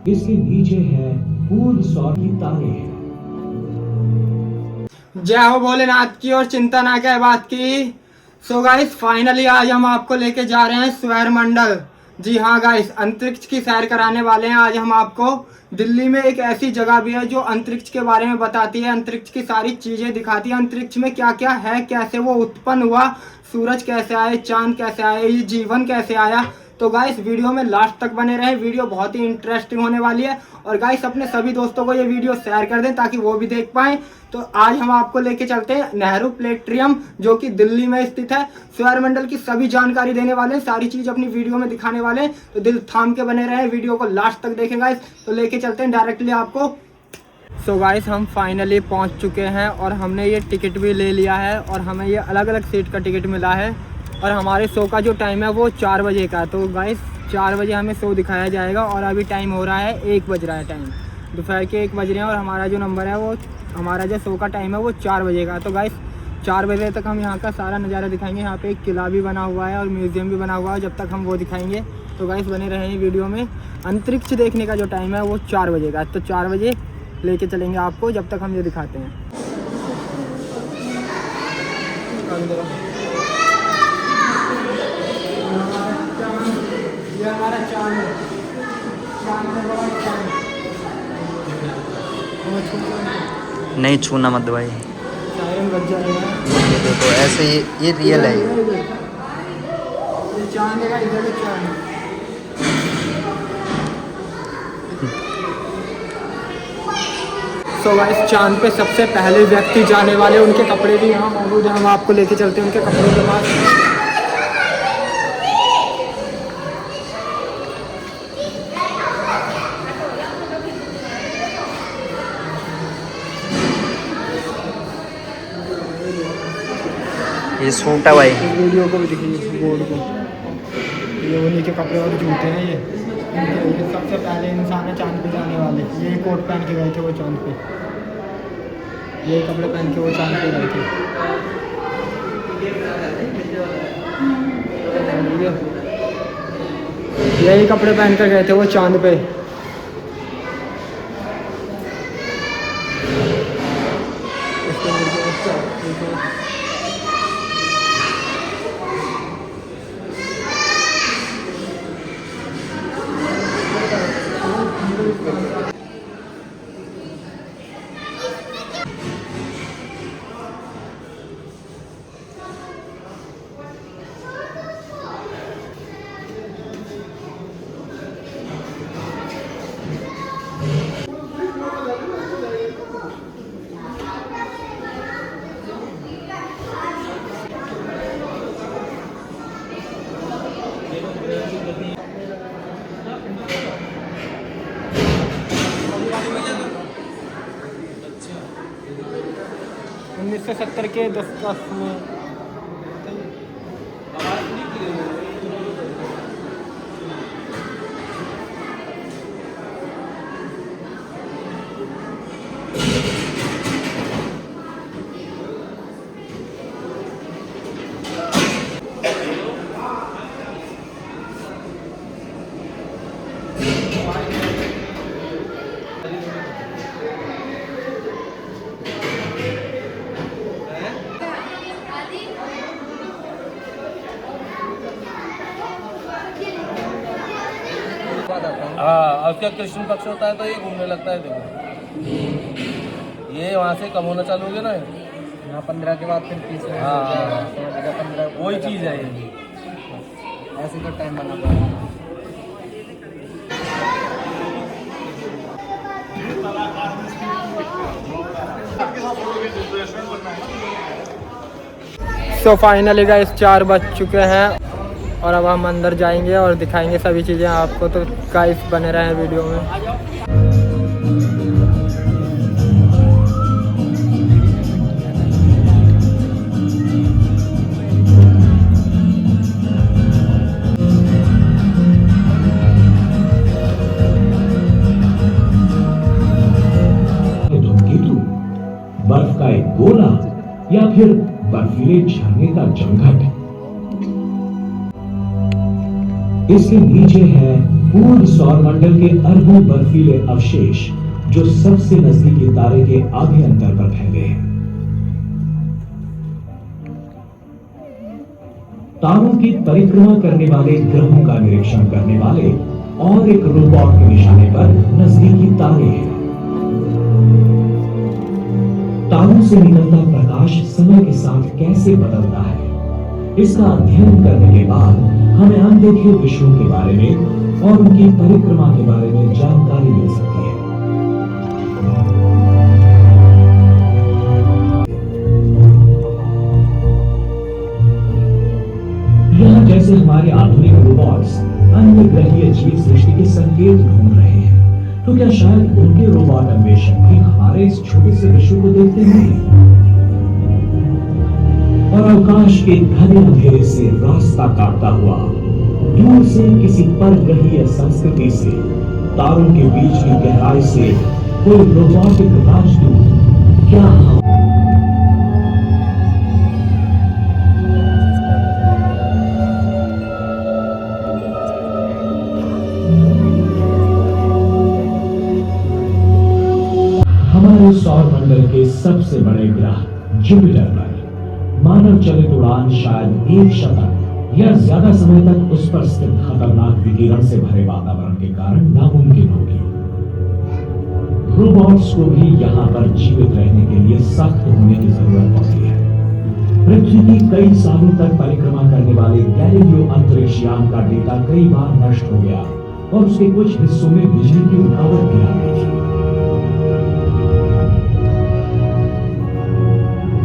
इसके नीचे है पूर्व सौर की तारे। जय हो भोलेनाथ की और चिंता ना करे बात की। सो गाइस फाइनली आज हम आपको लेके जा रहे हैं सौर मंडल। जी हाँ गाइस, अंतरिक्ष की सैर कराने वाले हैं आज हम आपको। दिल्ली में एक ऐसी जगह भी है जो अंतरिक्ष के बारे में बताती है, अंतरिक्ष की सारी चीजें दिखाती है, अंतरिक्ष में क्या क्या है, कैसे वो उत्पन्न हुआ, सूरज कैसे आए, चांद कैसे आए, ये जीवन कैसे आया। तो गाइस वीडियो में लास्ट तक बने रहे, वीडियो बहुत ही इंटरेस्टिंग होने वाली है। और गाइस अपने सभी दोस्तों को ये वीडियो शेयर कर दें ताकि वो भी देख पाएं। तो आज हम आपको लेके चलते हैं नेहरू प्लेनेटरियम जो कि दिल्ली में स्थित है। सौरमंडल की सभी जानकारी देने वाले हैं, सारी चीज अपनी वीडियो में दिखाने वाले हैं। तो दिल थाम के बने रहे, वीडियो को लास्ट तक देखें गाइस। तो लेके चलते हैं डायरेक्टली आपको। सो गाइस हम फाइनली पहुंच चुके हैं और हमने ये टिकट भी ले लिया है और हमें ये अलग अलग सीट का टिकट मिला है। और हमारे शो का जो टाइम है वो 4 बजे का है। तो गाइस 4 बजे हमें शो दिखाया जाएगा और अभी टाइम हो रहा है 1 बज रहा है, टाइम दोपहर के 1 बज रहे हैं। और हमारा जो नंबर है वो, हमारा जो शो का टाइम है वो 4 बजे का। तो गाइस 4 बजे तक हम यहाँ का सारा नज़ारा दिखाएंगे। यहाँ पे एक किला भी बना हुआ है और म्यूज़ियम भी बना हुआ है, जब तक हम वो दिखाएंगे। तो गाइस बने रहें वीडियो में। अंतरिक्ष देखने का जो टाइम है वो 4 बजे का, तो 4 बजे लेके चलेंगे आपको जब तक हम ये दिखाते हैं। ये हमारा चांद है, चांद में बड़ा चांद। नहीं छूना मत भाई। सायरन बज जाएगा। ये देखो ऐसे ये रियल है। ये चांद है, इधर भी चांद है। सो गाइस चांद पे सबसे पहले व्यक्ति जाने वाले, उनके कपड़े भी यहाँ मौजूद हैं, हम आपको लेके चलते हैं उनके कपड़ों के पास। ये सूट है भाई। वीडियो को भी दिखिए बोर्ड को। ये उन्हीं के कपड़े और जूते हैं। ये सबसे पहले इंसान है चांद पे जाने वाले। ये कोट पहन के गए थे वो चांद पे, ये कपड़े पहन के वो चांद पे गए थे। यही कपड़े पहन कर गए थे वो चांद पे। उन्नीस सौ 70 के दशक में हाँ, उसका कृष्ण पक्ष होता है तो ये घूमने लगता है। देखो ये वहाँ से कम होना चालू हो गया ना, यहाँ 15 के बाद फिर 30 में। हाँ 15 वही चीज़ है ये। ऐसे तो टाइम बना पड़ा। सो फाइनली गाइस 4 बज चुके हैं और अब हम अंदर जाएंगे और दिखाएंगे सभी चीज़ें आपको। तो गाइस बने रहें वीडियो में। बर्फ का एक गोला या फिर बर्फीले झरने का जमघट। इसके नीचे है पूर्ण सौरमंडल के अरबों बर्फीले अवशेष जो सबसे नजदीकी तारे के आधे अंतर पर फैले हैं। तारों की परिक्रमा करने वाले ग्रहों का निरीक्षण करने वाले और एक रोबोट के निशाने पर नजदीकी तारे हैं। तारों से निकलता प्रकाश समय के साथ कैसे बदलता है, इसका अध्ययन करने के बाद हमें अनदेखे विश्वों के बारे में और उनकी परिक्रमा के बारे में जानकारी मिल सकती है। यहाँ जैसे हमारे आधुनिक रोबोट्स अन्य ग्रहीय जीव सृष्टि के संकेत ढूंढ रहे हैं, तो क्या शायद उनके रोबोट अन्वेषक भी हमारे इस छोटे से विश्व को देखते हैं और अवकाश के घने अंधेरे से रास्ता काटता हुआ दूर से किसी परग्रहीय संस्कृति से, तारों के बीच की गहराई से कोई रोबोटिक राजदूत क्या हमारे सौरमंडल के सबसे बड़े ग्रह जुपिटर पर मानव चलित उड़ान शायद एक शतक या ज्यादा समय तक उस पर स्थित खतरनाक विकिरण से भरे वातावरण के कारण नामुमकिन होगी। रोबोट्स को भी यहाँ पर जीवित रहने के लिए सख्त होने की जरूरत पड़ती है। पृथ्वी की कई सालों तक परिक्रमा करने वाले गैलीलियो अंतरिक्ष यान का डेटा कई बार नष्ट हो गया और उसके कुछ हिस्सों में बिजली की रुकावट भी आ गई थी।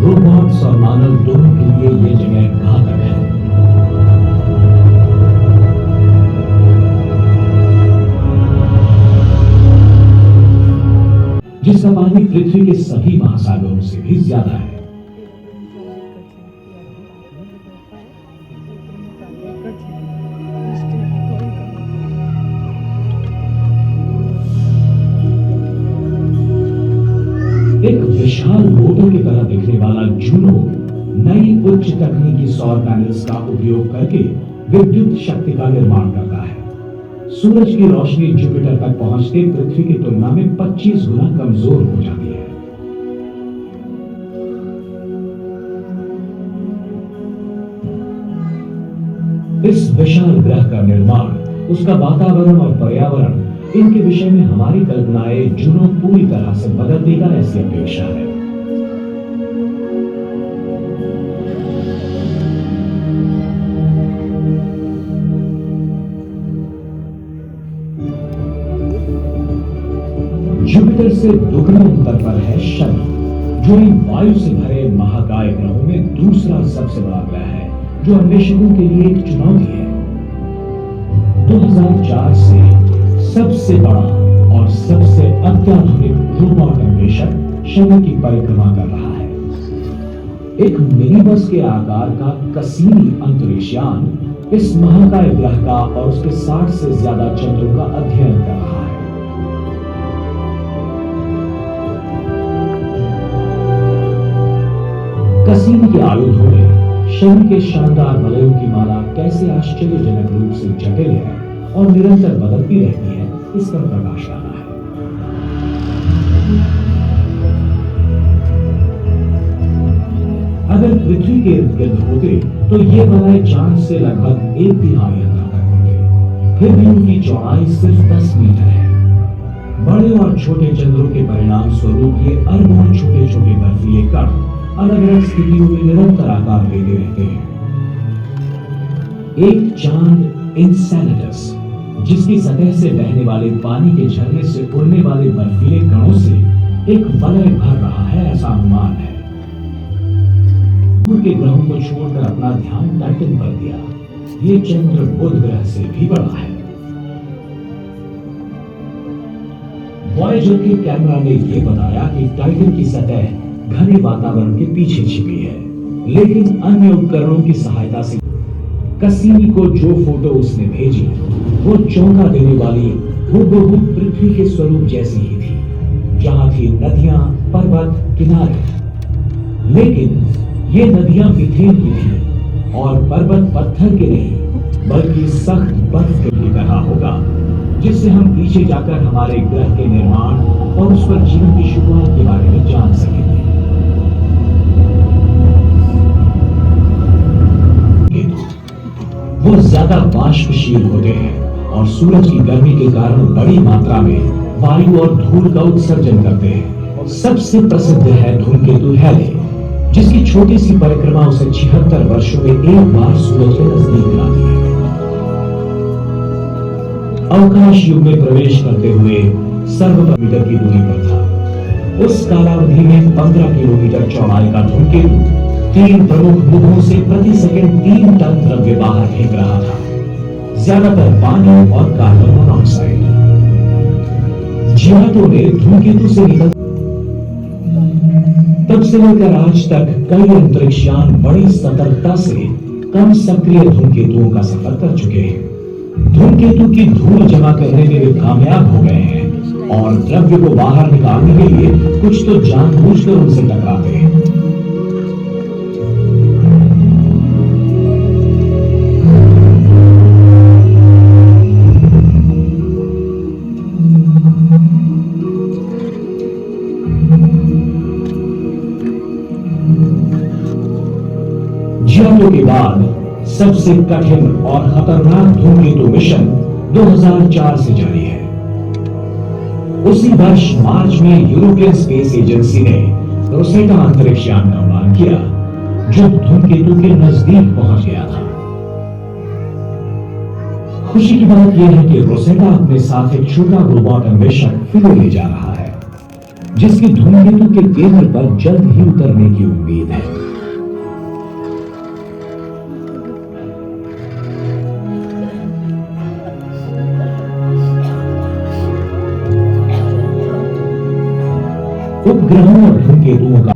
रोबोट्स और मानव दोनों के लिए ये जगह घातक है। जिसका पानी पृथ्वी के सभी महासागरों से भी ज्यादा है। एक विशाल मोटर की तरह दिखने वाला जूनो नई उच्च तकनीकी सौर पैनल्स का उपयोग करके विद्युत शक्ति का निर्माण करता है। सूरज की रोशनी जुपिटर तक पहुंचते पृथ्वी की तुलना में 25 गुना कमजोर हो जाती है। इस विशाल ग्रह का निर्माण, उसका वातावरण और पर्यावरण, इनके विषय में हमारी कल्पनाएं जूनो पूरी तरह से बदल देगा, ऐसी अपेक्षा है। जुपिटर से दुगने अंतर पर है शनि, जो इन वायु से भरे महाकाय ग्रहों में दूसरा सबसे बड़ा ग्रह है, जो अन्वेषकों के लिए एक चुनौती है। 2004 से सबसे बड़ा और सबसे अत्याधुनिक रोबोट अन्वेषक शनि की परिक्रमा कर रहा है। एक मिनी बस के आकार का कसीनी अंतरिक्ष यान इस महाकाय ग्रह का और उसके 60 से ज्यादा चंद्रों का अध्ययन कर रहा है। कसीनी के आयुधों में शनि के शानदार वलयों की माला कैसे आश्चर्यजनक रूप से जटिल है और निरंतर बदलती रहती है, इस पर प्रकाश डाला है। अगर पृथ्वी के इर्द गिर्द होते तो ये वलय चांद से लगभग 1/3 अंतर तक होते, फिर भी उनकी चौड़ाई सिर्फ 10 मीटर है। बड़े और छोटे चंद्रों के परिणाम स्वरूप ये अरबों छोटे छोटे बर्फीले कण अलग अलग स्थितियों में निरंतर आकार लेते रहते हैं। एक चांद इंसेलेटस, जिसकी सतह से बहने वाले पानी के झरने से उड़ने वाले बर्फीले कणों से एक वलय भर रहा है, ऐसा अनुमान है। दूर के ग्रहों को छोड़कर अपना ध्यान टाइटन पर दिया। ये चंद्र बुध ग्रह से भी बड़ा है। वॉयेजर के कैमरा ने यह बताया कि टाइटन की सतह घने वातावरण के पीछे छिपी है, लेकिन अन्य उपकरणों की सहायता से कसीनी को जो फोटो उसने भेजी वो चौंका देने वाली हूबहू पृथ्वी के स्वरूप जैसी ही थी, जहां थी नदियां, पर्वत, किनारे। लेकिन ये नदियां मिथेन की थी और पर्वत पत्थर के नहीं बल्कि सख्त बर्फ की तरह होगा, जिससे हम पीछे जाकर हमारे ग्रह के निर्माण और उस पर जीवन की शुरुआत के बारे में जान सकेंगे। वो ज्यादा वाष्पशील होते हैं और सूरज की गर्मी के कारण बड़ी मात्रा में वायु और धूल का उत्सर्जन करते हैं। सबसे प्रसिद्ध है धूमकेतु हैले, जिसकी छोटी सी परिक्रमा उसे 76 वर्षों में एक बार सूरज के नजदीक लाती है। अवकाश युग में प्रवेश करते हुए सर्वप्रथम मीटर की दूरी पर था। उस कालावधि में 15 किलोमीटर चौड़ाई का धूमकेतु 3 प्रमुख मुखों से प्रति सेकंड 3 टन द्रव्य बाहर फेंक रहा था, ज्यादातर पानी और कार्बन मोनोऑक्साइड। जियाटो ने धूमकेतु से निकल तब से लेकर आज तक कई अंतरिक्षयान बड़ी सतर्कता से कम सक्रिय धूमकेतुओं का सफर कर चुके हैं। धूमकेतु की धूल जमा करने में वे कामयाब हो गए हैं और द्रव्य को बाहर निकालने के लिए कुछ तो जानबूझकर उनसे टकराते हैं। जियाटो के बाद सबसे कठिन और खतरनाक धूमकेतु मिशन 2004 से जारी है। उसी वर्ष मार्च में यूरोपियन स्पेस एजेंसी ने रोसेटा अंतरिक्षयान का उड़ान किया, जो धूमकेतु के नजदीक पहुंच गया था। खुशी की बात यह है कि रोसेटा अपने साथ एक छोटा रोबोट अन्वेषक फिलो ले जा रहा है, जिसकी धूमकेतु के केंद्र पर जल्द ही उतरने की उम्मीद है। उपग्रहों और धूमकेतुओं का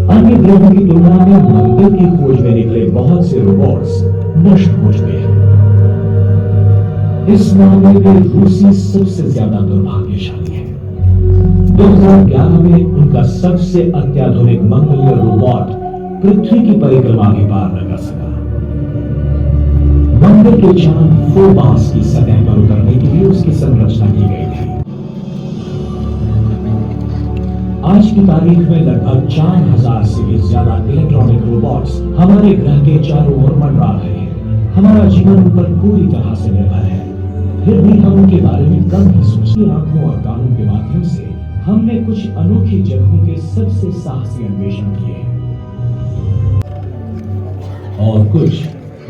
अन्य ग्रहों की तुलना में मंगल की खोज में निकले बहुत से रोबोट्स नष्ट हो चुके हैं। इस मामले में रूसी सबसे ज्यादा दुर्भाग्यशाली है। 2011 में उनका सबसे अत्याधुनिक मंगलीय रोबोट पृथ्वी की परिक्रमा के पार न कर सका। मंगल के चांद फोबास की सतह पर उतरने के लिए उसकी संरचना की गई थी। आज की तारीख में लगभग 4000 से भी ज्यादा इलेक्ट्रॉनिक रोबोट्स हमारे ग्रह के चारों ओर मंडरा रहे हैं। हमारा जीवन उन पर पूरी तरह से निर्भर है, फिर भी हम उनके बारे में कम ही सोचते। आंखों और कानों के माध्यम से हमने कुछ अनोखी जगहों के सबसे साहसी अन्वेषण किए हैं और कुछ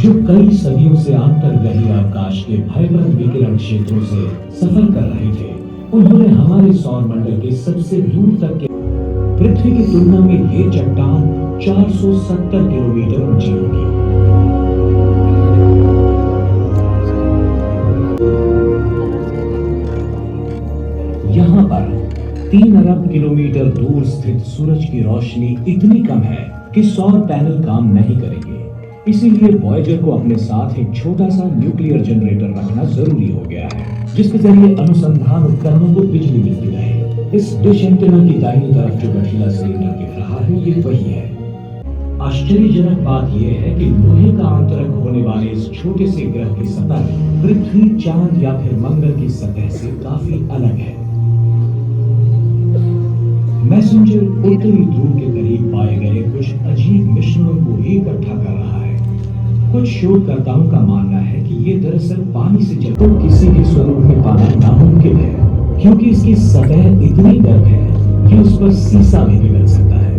जो कई सदियों से अंतर्ग्रहीय अवकाश के भयप्रद विकिरण क्षेत्रों से सफर कर रहे थे। उन्होंने हमारे सौर मंडल के सबसे दूर तक के पृथ्वी की तुलना में ये चट्टान 470 किलोमीटर ऊंची होगी। यहाँ पर 3 अरब किलोमीटर दूर स्थित सूरज की रोशनी इतनी कम है कि सौर पैनल काम नहीं करेंगे। इसीलिए वॉयेजर को अपने साथ एक छोटा सा न्यूक्लियर जनरेटर रखना जरूरी हो गया है, जिसके जरिए अनुसंधान उपकरणों को बिजली मिलती रहे। इस डिश एंटेना की दाहिनी तरफ जो गठीला सिलेंडर दिख रहा है, ये वही है। आश्चर्यजनक बात यह है कि लोहे का आंतरक होने वाले इस छोटे से ग्रह की सतह पृथ्वी, चांद या फिर मंगल की सतह से काफी अलग है। मैसेंजर उत्तरी ध्रुव के करीब पाए गए कुछ अजीब मिश्रणों को इकट्ठा कर रहा है। कुछ शोधकर्ताओं का मानना है कि ये दरअसल पानी से जल को किसी भी स्वरूप में पाना नामुमकिन है, क्योंकि इसकी सतह इतनी गर्म है कि उस पर सीसा भी पिघल सकता है।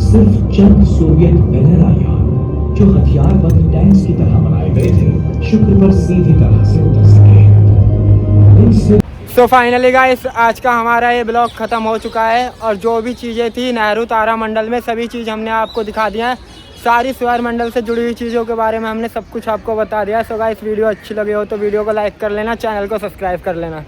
सिर्फ चंद सोवियत बेलेरा यान जो हथियारबंद टैंक्स की तरह बनाए गए थे, शुक्र पर सीधी तरह से उतर सके। सो फाइनली गाइस, आज का हमारा ये ब्लॉग ख़त्म हो चुका है और जो भी चीज़ें थी नेहरू तारामंडल में सभी चीज़ हमने आपको दिखा दिया है। सारी सौरमंडल से जुड़ी हुई चीज़ों के बारे में हमने सब कुछ आपको बता दिया है। सो गाइस, वीडियो अच्छी लगी हो तो वीडियो को लाइक कर लेना, चैनल को सब्सक्राइब कर लेना।